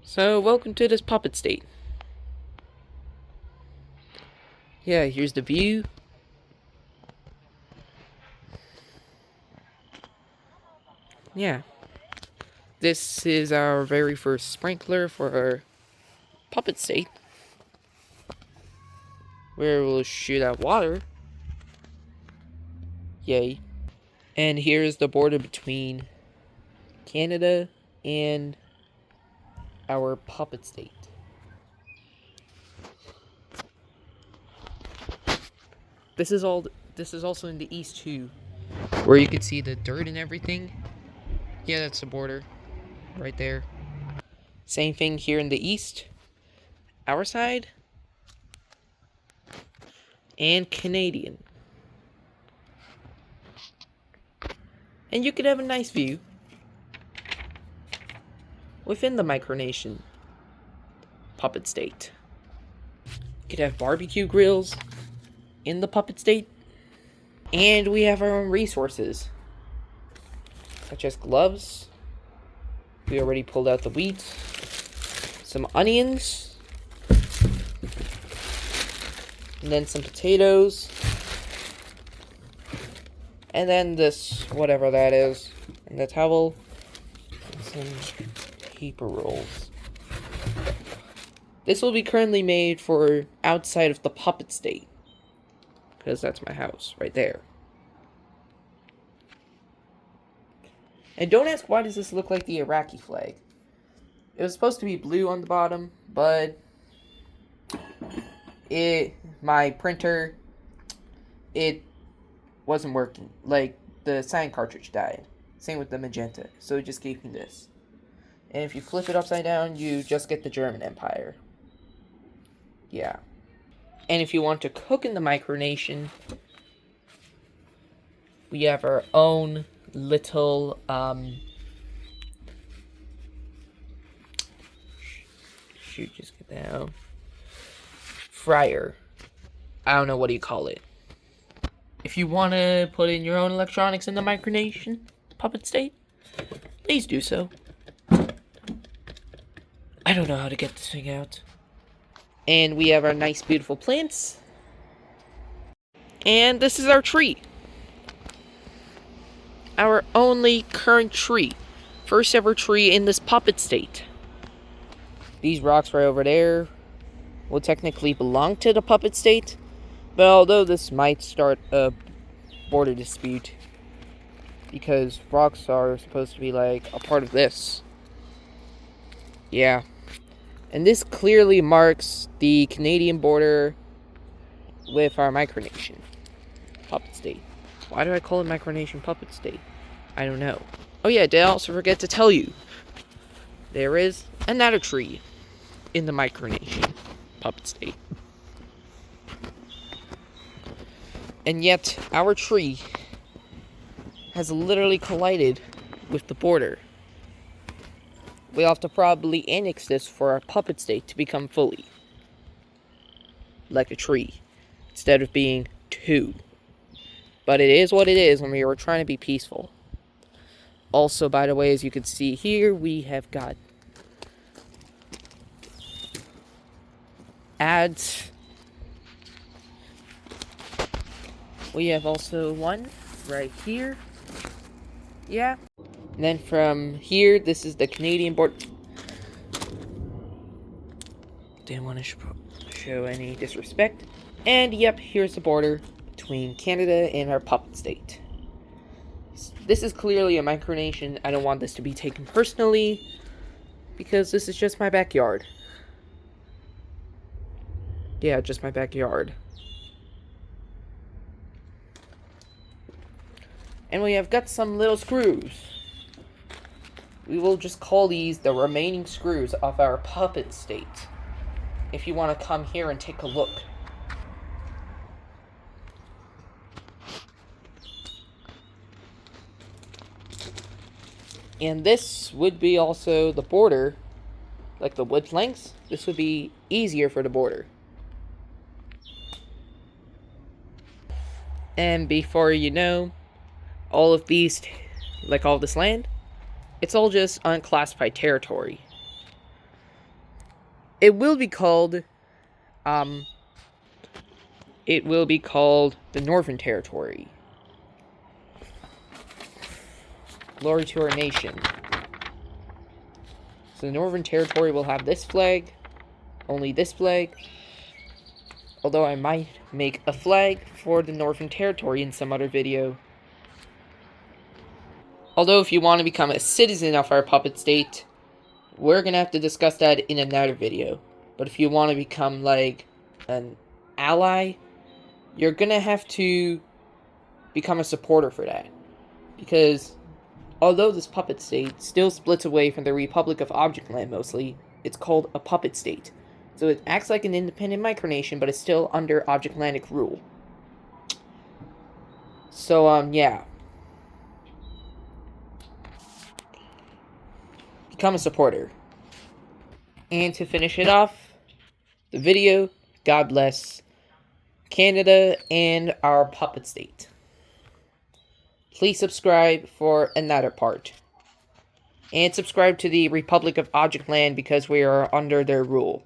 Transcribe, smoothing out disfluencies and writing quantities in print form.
So, welcome to this puppet state. Yeah, here's the view. Yeah. This is our very first sprinkler for our puppet state, where we'll shoot out water. Yay. And here's the border between Canada and our puppet state. This is also in the east too, where you can see the dirt and everything. Yeah, that's the border right there. Same thing here in the east, our side, and Canadian. And you could have a nice view within the micronation puppet state. You could have barbecue grills in the puppet state. And we have our own resources, such as gloves. We already pulled out the wheat. Some onions. And then some potatoes. And then this, whatever that is. And the towel. And some paper rolls. This will be currently made for outside of the puppet state, because that's my house right there. And don't ask why does this look like the Iraqi flag. It was supposed to be blue on the bottom, but my printer, it wasn't working. Like, the sign cartridge died. Same with the magenta, so it just gave me this. And if you flip it upside down, you just get the German Empire. Yeah. And if you want to cook in the micronation, we have our own little, just get down. Fryer. I don't know, what do you call it? If you want to put in your own electronics in the micronation puppet state, please do so. I don't know how to get this thing out. And we have our nice, beautiful plants. And this is our tree. Our only current tree. First ever tree in this puppet state. These rocks right over there will technically belong to the puppet state. But although this might start a border dispute, because rocks are supposed to be like a part of this. Yeah. And this clearly marks the Canadian border with our micronation puppet state. Why do I call it micronation puppet state? I don't know. Oh yeah, did I also forget to tell you? There is another tree in the micronation puppet state. And yet, our tree has literally collided with the border. We'll have to probably annex this for our puppet state to become fully like a tree, instead of being two. But it is what it is, and we were trying to be peaceful. Also, by the way, as you can see here, we have got ads. We have also one right here. Yeah. And then from here, this is the Canadian border. Didn't want to show any disrespect. And yep, here's the border between Canada and our puppet state. This is clearly a micronation. I don't want this to be taken personally, because this is just my backyard. Yeah, just my backyard. And we have got some little screws. We will just call these the remaining screws of our puppet state. If you want to come here and take a look. And this would be also the border, like the wood planks. This would be easier for the border. And before you know, all of these, like all this land, it's all just unclassified territory. It will be called, it will be called the Northern Territory. Glory to our nation. So the Northern Territory will have this flag, only this flag. Although I might make a flag for the Northern Territory in some other video. Although if you want to become a citizen of our puppet state, we're gonna have to discuss that in another video. But if you want to become like an ally, you're gonna have to become a supporter for that. Because although this puppet state still splits away from the Republic of Objectland mostly, it's called a puppet state. So it acts like an independent micronation, but it's still under Objectlandic rule. So, yeah. Become a supporter. And to finish it off, the video, God bless Canada and our puppet state. Please subscribe for another part. And subscribe to the Republic of Objectland because we are under their rule.